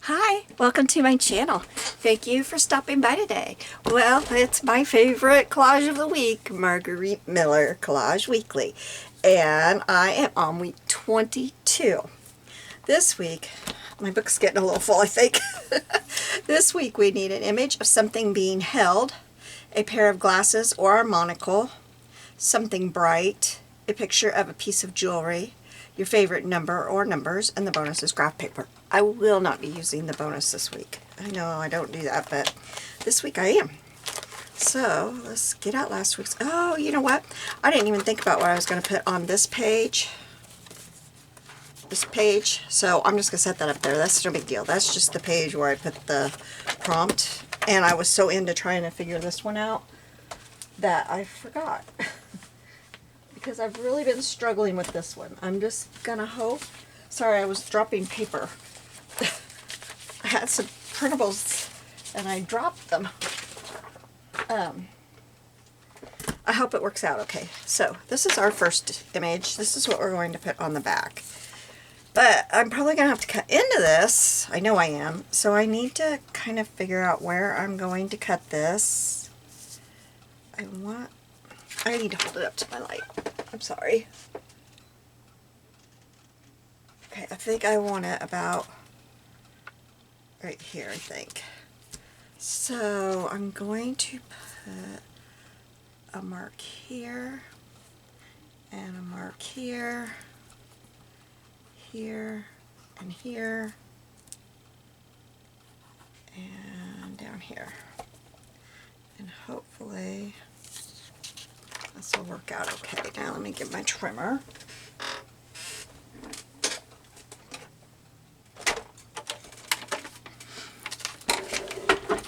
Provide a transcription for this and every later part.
Hi, welcome to my channel. Thank you for stopping by today. Well, it's my favorite collage of the week, Margarete Miller Collage Weekly. And I am on week 22. This week, my book's getting a little full, I think. This week we need an image of something being held, a pair of glasses or a monocle, something bright, a picture of a piece of jewelry, your favorite number or numbers, and the bonus is graph paper. I will not be using the bonus this week. I know I don't do that, but this week I am. So let's get out last week's. Oh, you know what? I didn't even think about what I was going to put on this page. So I'm just going to set that up there. That's no big deal. That's just the page where I put the prompt. And I was so into trying to figure this one out that I forgot. Because I've really been struggling with this one. I'm just gonna hope. Sorry, I was dropping paper. I had some printables and I dropped them. I hope it works out okay. So this is our first image. This is what we're going to put on the back. But I'm probably gonna have to cut into this. I know I am. So I need to kind of figure out where I'm going to cut this. I need to hold it up to my light. I'm sorry. Okay, I think I want it about right here, I think. So I'm going to put a mark here, and a mark here, here, and here, and down here. And hopefully this will work out okay. Now let me get my trimmer.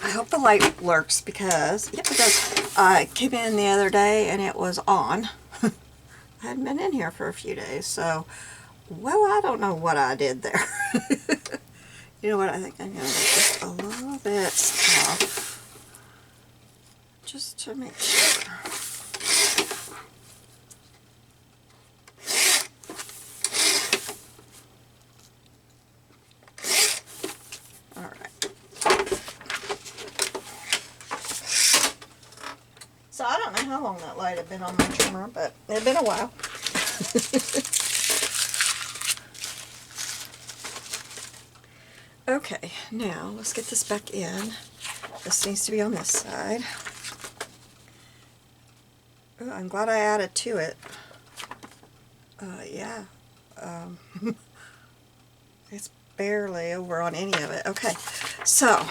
I hope the light works because, yep, it does. I came in the other day and it was on. I hadn't been in here for a few days, so, well, I don't know what I did there. You know what, I think I'm going to make just a little bit off, just to make sure. So I don't know how long that light had been on my trimmer, but it had been a while. Okay, now let's get this back in. This needs to be on this side. Ooh, I'm glad I added to it. Yeah. It's barely over on any of it. Okay, so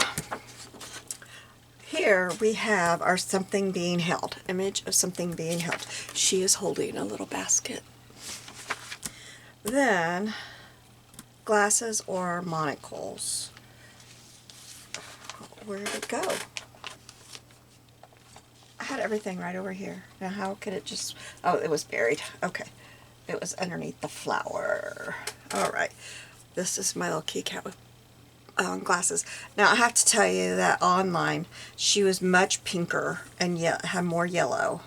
here we have our something being held, image of something being held. She is holding a little basket. Then glasses or monocles. Where did it go? I had everything right over here. Now how could it just, oh, it was buried. Okay, it was underneath the flower. Alright, this is my little kitty cat with glasses. Now I have to tell you that online she was much pinker and yet had more yellow.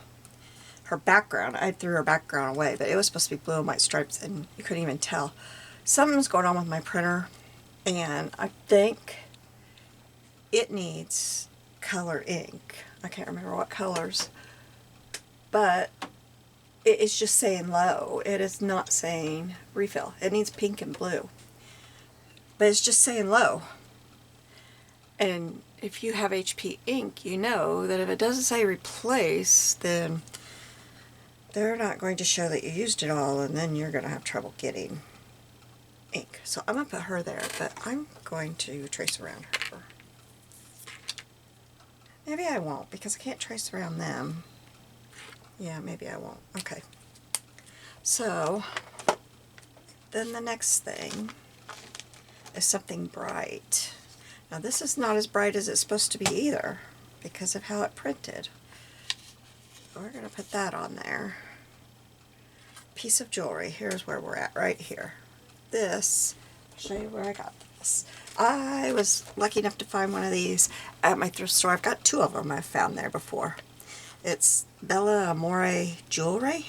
Her background, I threw her background away, but it was supposed to be blue and white stripes and you couldn't even tell. Something's going on with my printer and I think it needs color ink. I can't remember what colors, but it is just saying low. It is not saying refill. It needs pink and blue. But it's just saying low. And if you have HP ink, you know that if it doesn't say replace, then they're not going to show that you used it all, and then you're going to have trouble getting ink. So I'm going to put her there, but I'm going to trace around her. Maybe I won't, because I can't trace around them. Yeah, maybe I won't. Okay. So, then the next thing is something bright. Now this is not as bright as it's supposed to be either because of how it printed. We're going to put that on there. Piece of jewelry. Here's where we're at right here. This, I'll show you where I got this. I was lucky enough to find one of these at my thrift store. I've got two of them I've found there before. It's Bella Amore jewelry.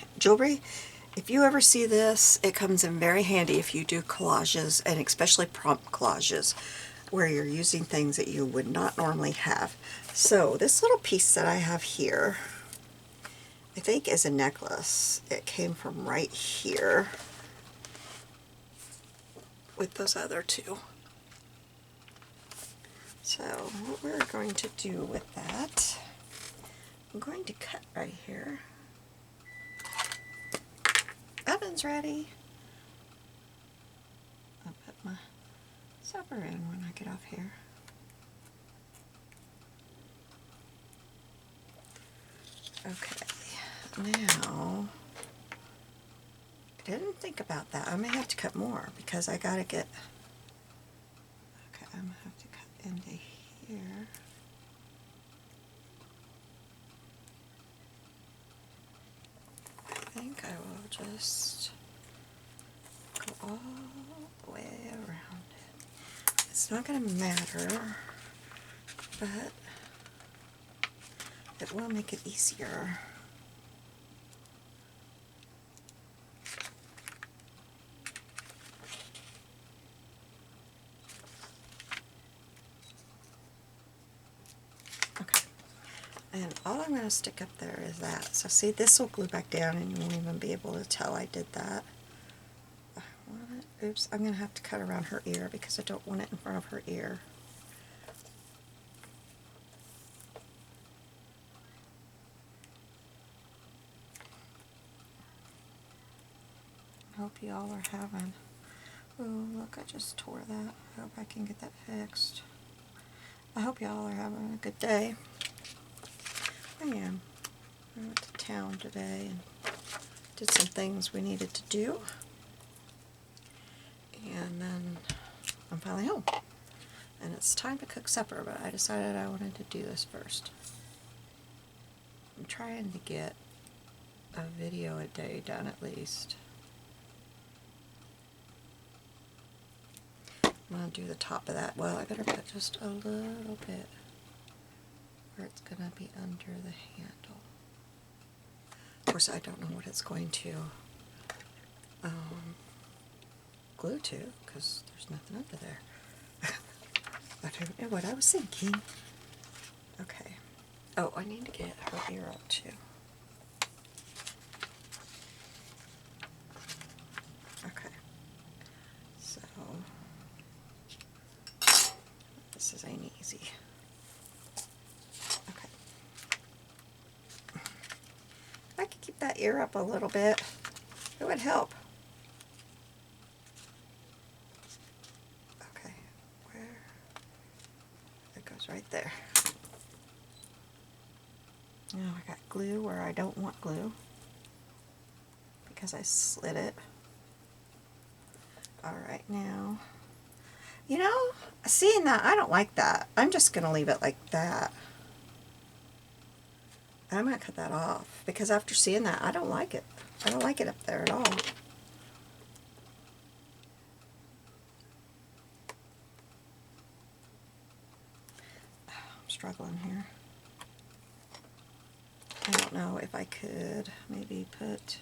If you ever see this, it comes in very handy if you do collages, and especially prompt collages. where you're using things that you would not normally have. So this little piece that I have here, I think is a necklace. It came from right here with those other two. So what we're going to do with that, I'm going to cut right here. Oven's ready. I'll put my supper in when I get off here. Okay, now, I didn't think about that. I may have to cut more because I gotta get, okay, I'm gonna have to cut into here. I think I will just go all the way around it. It's not going to matter, but it will make it easier. Okay, and all I'm going to stick up there is that. So see, this will glue back down and you won't even be able to tell I did that. Oops, I'm going to have to cut around her ear because I don't want it in front of her ear. I hope you all are having, oh look, I just tore that. I hope I can get that fixed. I hope y'all are having a good day. I am. I went to town today and did some things we needed to do. And then I'm finally home. And it's time to cook supper, but I decided I wanted to do this first. I'm trying to get a video a day done at least. I'm going to do the top of that. Well, I better put just a little bit where it's going to be under the handle. Of course, I don't know what it's going to glue to because there's nothing under there. I don't know what I was thinking. Okay. Oh, I need to get her ear up too. Okay. So, this ain't easy. Okay. If I could keep that ear up a little bit, it would help. Okay. Where? It goes right there. Now I got glue where I don't want glue because I slid it. Alright, now, you know, seeing that, I don't like that. I'm just going to leave it like that. I'm going to cut that off because after seeing that, I don't like it. I don't like it up there at all. I'm struggling here. I don't know if I could maybe put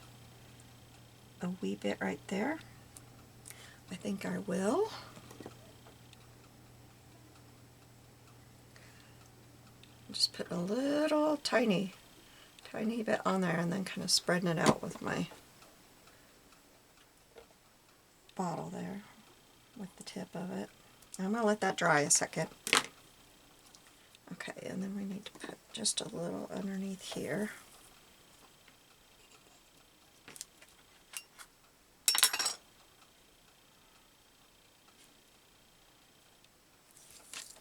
a wee bit right there. I think I will. Just put a little tiny bit on there and then kind of spreading it out with my bottle there with the tip of it. I'm going to let that dry a second. Okay, and then we need to put just a little underneath here.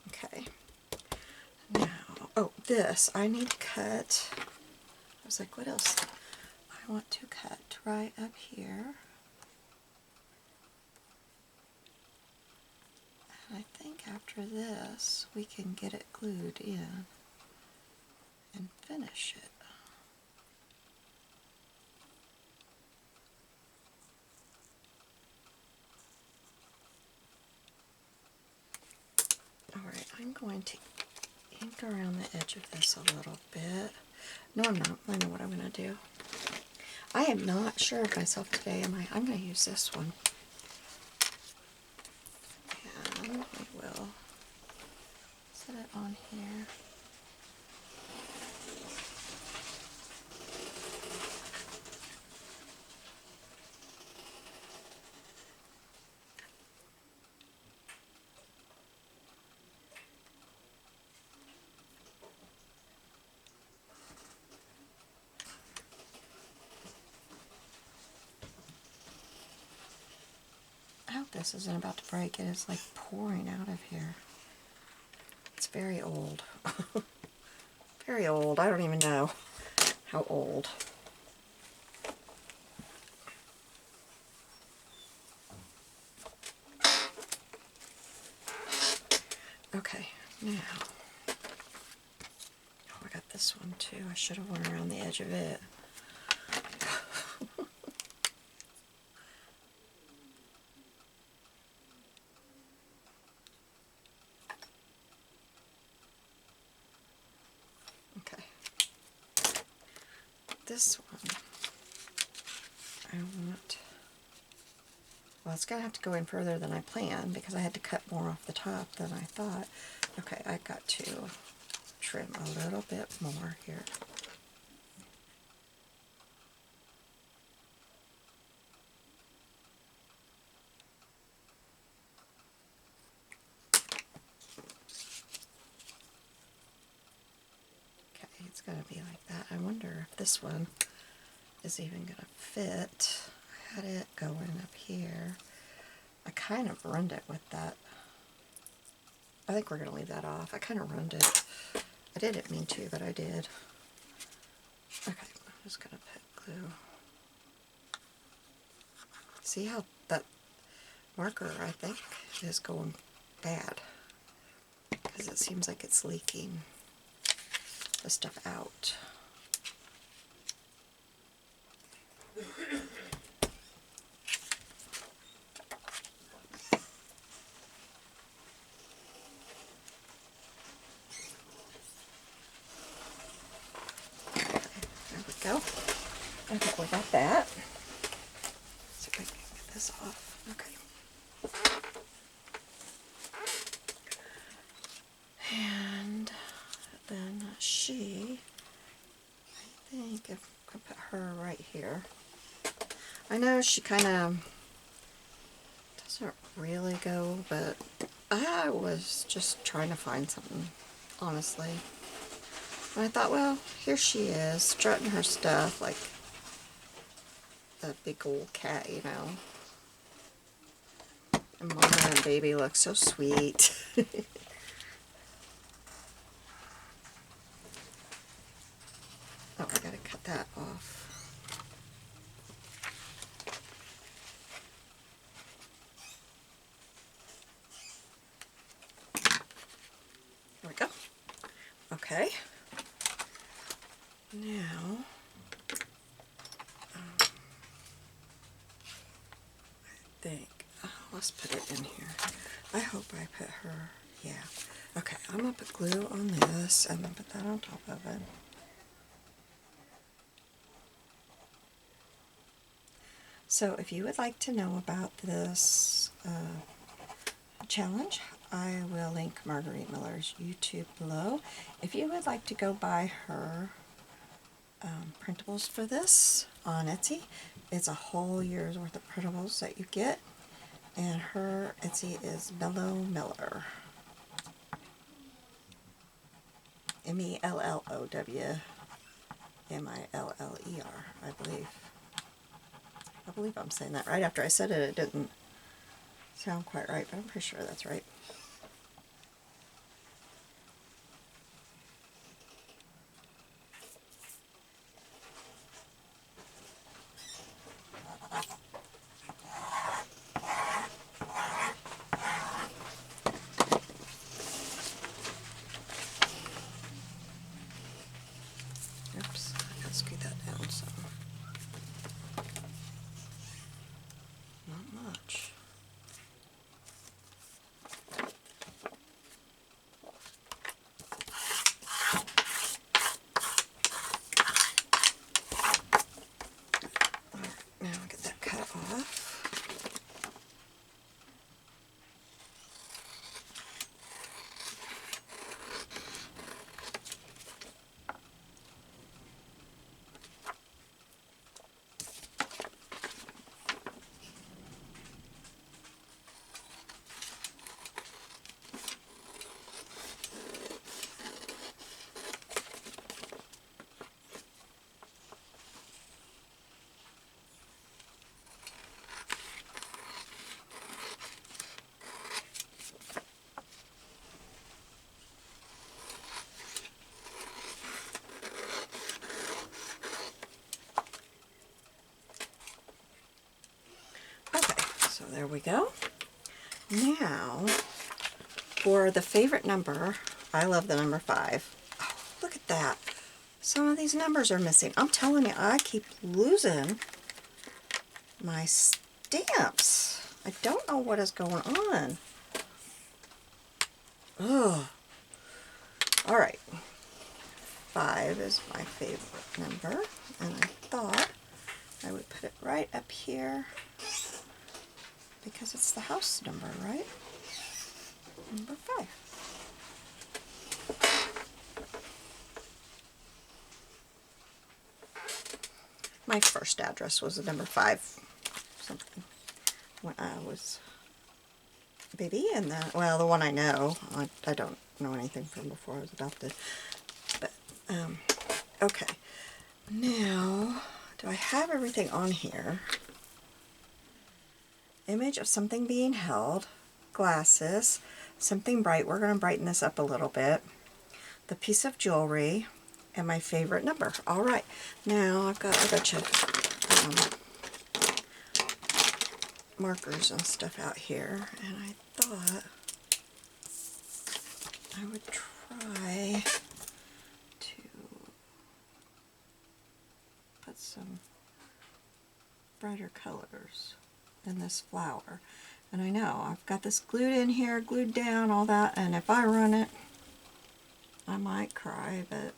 Okay. Now, oh, this, I need to cut, I was like, what else? I want to cut right up here. And I think after this, we can get it glued in and finish it. Alright, I'm going to ink around the edge of this a little bit. No, I'm not. I know what I'm going to do. I am not sure of myself today, am I? I'm going to use this one. And we will this isn't about to break. It is like pouring out of here. It's very old. Very old. I don't even know how old. Okay, now, oh, I got this one too. I should have went around the edge of it. Okay. This one, I want, well, it's going to have to go in further than I planned because I had to cut more off the top than I thought. Okay, I got to trim a little bit more here. Okay, it's going to be like that. I wonder if this one is even going to fit. I had it going up here. I kind of ruined it with that. I think we're going to leave that off. I kind of ruined it. I didn't mean to, but I did. Okay, I'm just going to put glue. See how that marker, I think, is going bad. Because it seems like it's leaking the stuff out. Go. I think we got that. See if I can get this off. Okay. And then she, I think if I put her right here. I know she kind of doesn't really go, but I was just trying to find something, honestly. And I thought, well, here she is, strutting her stuff like a big old cat, you know. And Mama and Baby look so sweet. Oh, I gotta cut that off. There we go. Okay. Now, I think, oh, let's put it in here. I hope I put her, yeah. Okay, I'm going to put glue on this and then put that on top of it. So if you would like to know about this challenge, I will link Margarete Miller's YouTube below. If you would like to go buy her printables for this on Etsy, it's a whole year's worth of printables that you get, and her Etsy is Mellow Miller. Mellowmiller, I believe. I believe I'm saying that right. After I said it, it didn't sound quite right, but I'm pretty sure that's right. Oops, I gotta screw that down some. Not much. we go. Now, for the favorite number, I love the number 5. Oh, look at that. Some of these numbers are missing. I'm telling you, I keep losing my stamps. I don't know what is going on. Ugh. All right. 5 is my favorite number, and I thought I would put it right up here because it's the house number, right? Number 5. My first address was the number 5 something when I was a baby, and then, well, the one I know, I don't know anything from before I was adopted, but, okay. Now, do I have everything on here? Image of something being held, glasses, something bright, we're going to brighten this up a little bit, the piece of jewelry, and my favorite number. All right, now I've got a bunch of markers and stuff out here, and I thought I would try to put some brighter colors in this flower. And I know I've got this glued in here, glued down, all that, and if I run it, I might cry, but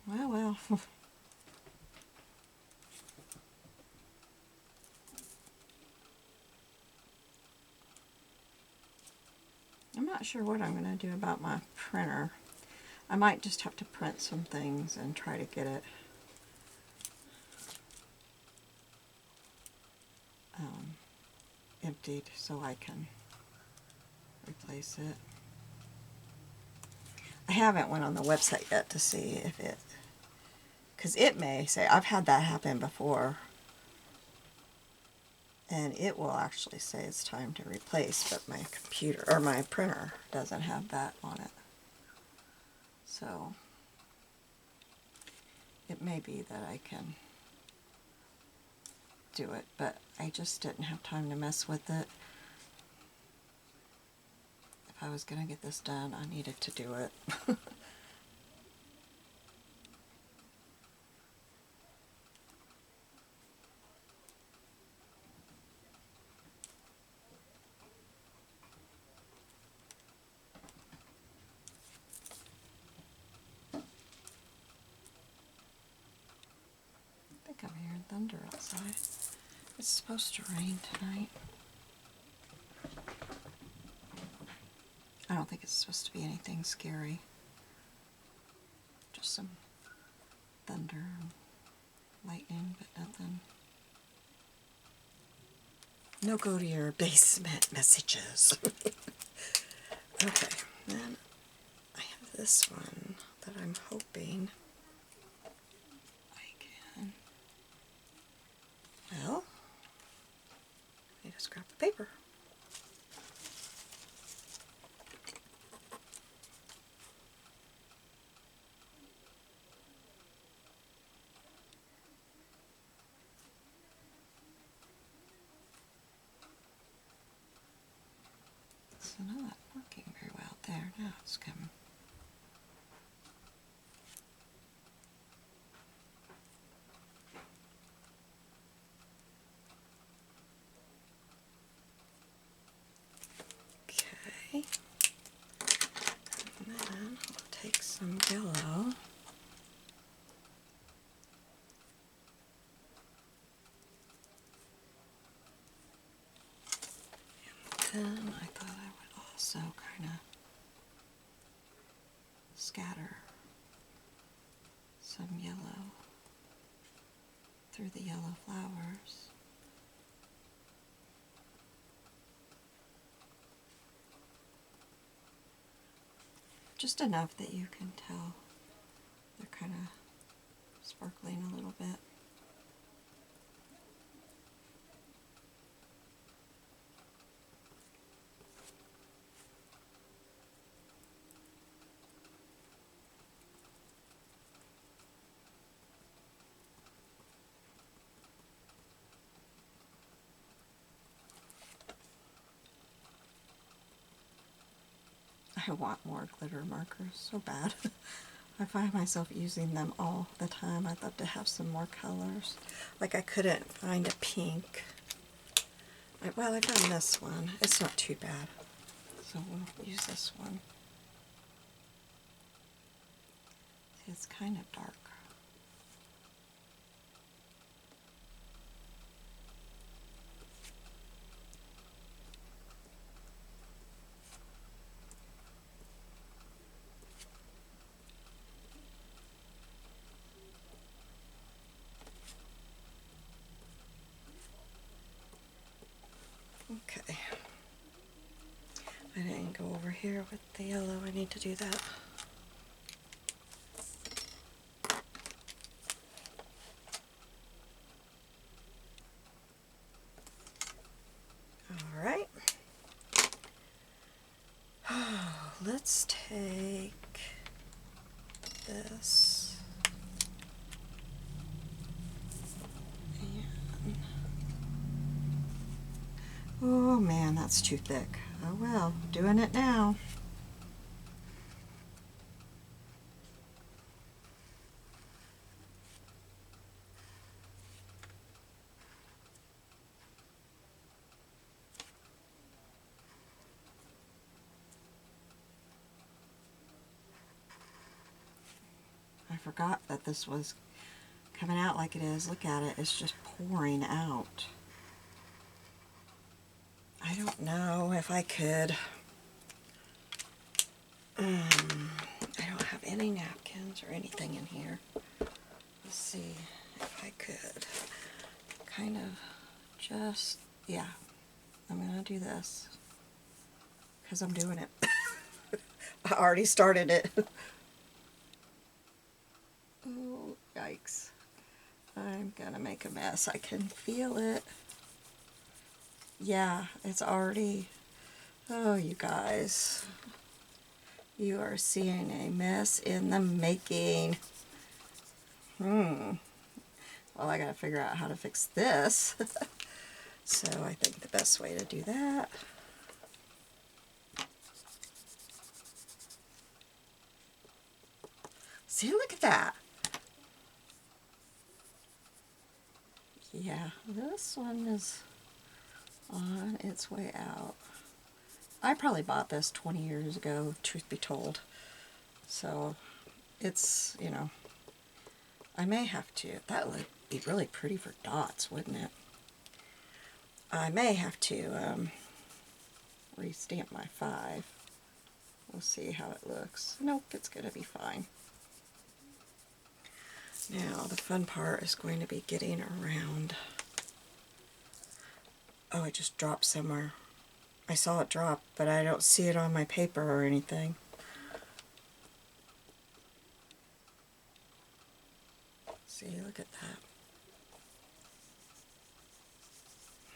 well. I'm not sure what I'm going to do about my printer. I might just have to print some things and try to get it emptied so I can replace it. I haven't went on the website yet to see if it, because it may say, I've had that happen before, and it will actually say it's time to replace, but my computer, or my printer, doesn't have that on it. So it may be that I can do it, but I just didn't have time to mess with it. If I was going to get this done, I needed to do it. I think I'm hearing thunder outside. It's supposed to rain tonight. I don't think it's supposed to be anything scary. Just some thunder and lightning, but nothing. No go to your basement messages. Okay, then I have this one that I'm hoping I can, well, I just grab the paper. So not working very well there. Now it's coming. Okay. And then I'll take some yellow. And then I thought I would also kind of scatter some yellow through the yellow flowers. Just enough that you can tell they're kind of sparkling a little bit. I want more glitter markers so bad. I find myself using them all the time. I'd love to have some more colors. Like I couldn't find a pink. Well, I found this one. It's not too bad. So we'll use this one. See, it's kind of dark. Okay. I didn't go over here with the yellow. I need to do that. All right. Let's take this and oh man, that's too thick. Oh well, doing it now. I forgot that this was coming out like it is. Look at it, it's just pouring out. I don't know if I could. I don't have any napkins or anything in here. Let's see if I could kind of just, yeah, I'm gonna do this because I'm doing it. I already started it. Oh, yikes. I'm gonna make a mess. I can feel it. Yeah, it's already, oh, you guys. You are seeing a mess in the making. Well, I gotta figure out how to fix this. So I think the best way to do that see, look at that. Yeah, this one is on its way out. I probably bought this 20 years ago, truth be told. So it's, you know, I may have to, that would be really pretty for dots, wouldn't it? I may have to restamp my 5. We'll see how it looks. Nope, it's going to be fine. Now the fun part is going to be getting around. Oh, it just dropped somewhere. I saw it drop, but I don't see it on my paper or anything. See, look at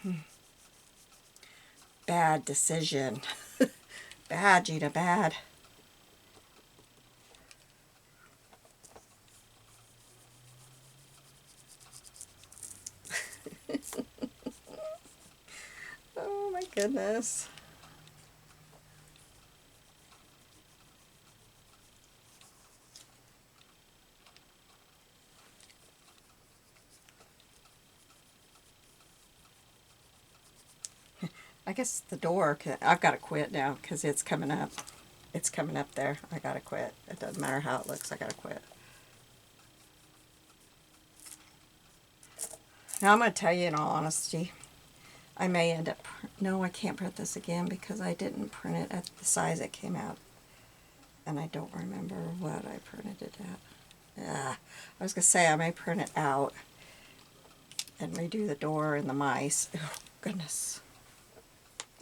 that. Bad decision. Bad, Gina, bad. Oh my goodness. I guess the door, I've got to quit now because it's coming up. It's coming up there. I got to quit. It doesn't matter how it looks, I got to quit. Now I'm going to tell you in all honesty, I may end up, no, I can't print this again because I didn't print it at the size it came out. And I don't remember what I printed it at. I was going to say I may print it out and redo the door and the mice. Oh, goodness.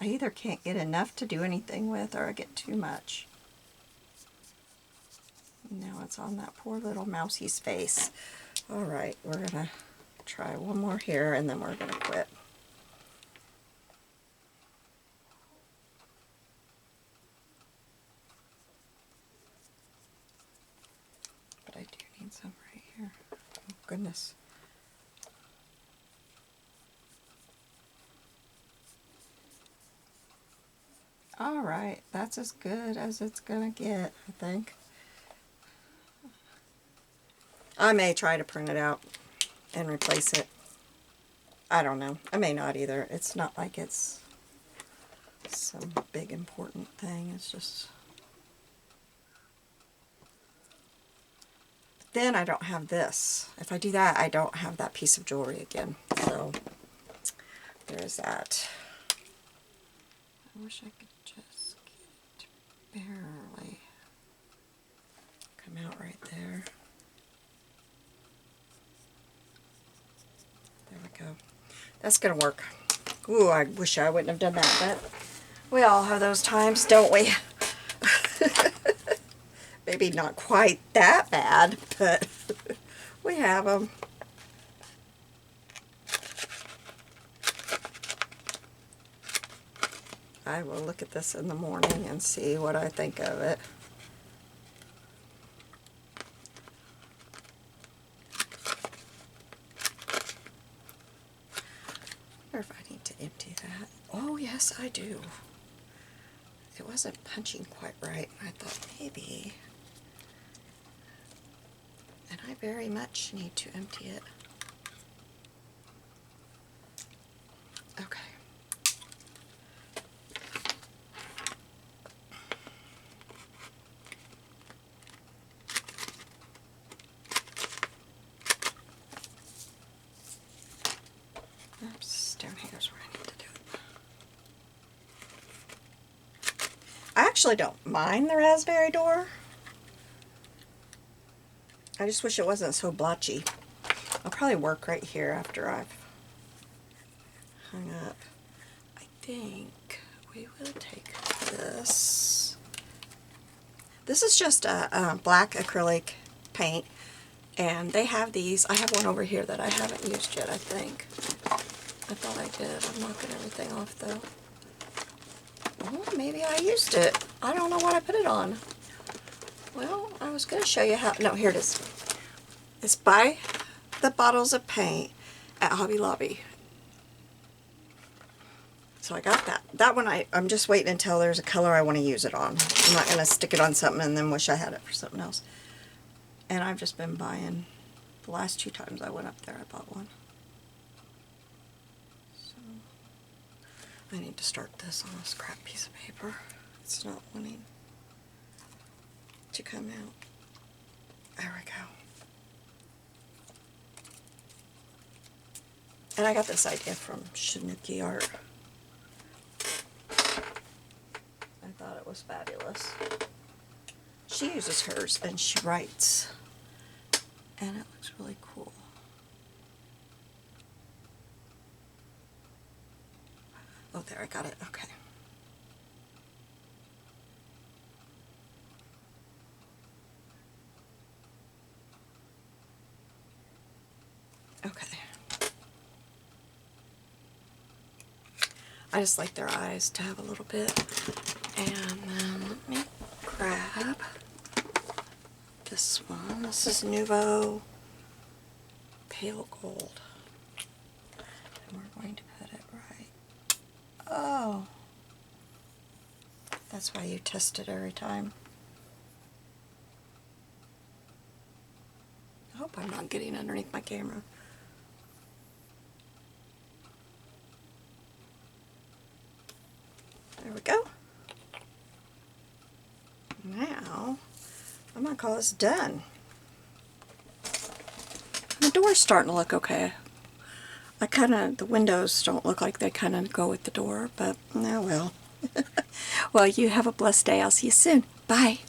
I either can't get enough to do anything with or I get too much. Now it's on that poor little mousie's face. Alright, we're going to try one more here and then we're going to quit. But I do need some right here. Oh, goodness. Alright. right. That's as good as it's gonna get, I think. I may try to print it out and replace it. I don't know. I may not either. It's not like it's some big important thing. It's just... Then I don't have this. If I do that, I don't have that piece of jewelry again. So there's that. I wish I could just get it to barely come out right there. There we go. That's gonna work. Ooh, I wish I wouldn't have done that, but we all have those times, don't we? Maybe not quite that bad, but we have them. I will look at this in the morning and see what I think of it. I wonder if I need to empty that. Oh, yes, I do. It wasn't punching quite right. I thought maybe. And I very much need to empty it. Okay. Oops, down here's where I need to do it. I actually don't mind the raspberry door. I just wish it wasn't so blotchy. I'll probably work right here after I've hung up. I think we will take this. This is just a black acrylic paint, and they have these. I have one over here that I haven't used yet, I think. I thought I did. I'm knocking everything off though. Oh, maybe I used it. I don't know what I put it on. Well, I was going to show you how. No, here it is. It's by the bottles of paint at Hobby Lobby. So I got that. That one I'm just waiting until there's a color I want to use it on. I'm not going to stick it on something and then wish I had it for something else. And I've just been buying. The last 2 times I went up there, I bought one. So I need to start this on a scrap piece of paper. It's not wanting to come out. There we go. And I got this idea from Shinuki Art. I thought it was fabulous. She uses hers and she writes, and it looks really cool. Oh, there, I got it. Okay. Okay. I just like their eyes to have a little bit. And then let me grab this one. This is Nouveau Pale Gold. And we're going to put it right. Oh. That's why you test it every time. I hope I'm not getting underneath my camera. There we go. Now, I'm going to call this done. The door's starting to look okay. The windows don't look like they kind of go with the door, but oh well. Well, you have a blessed day. I'll see you soon. Bye.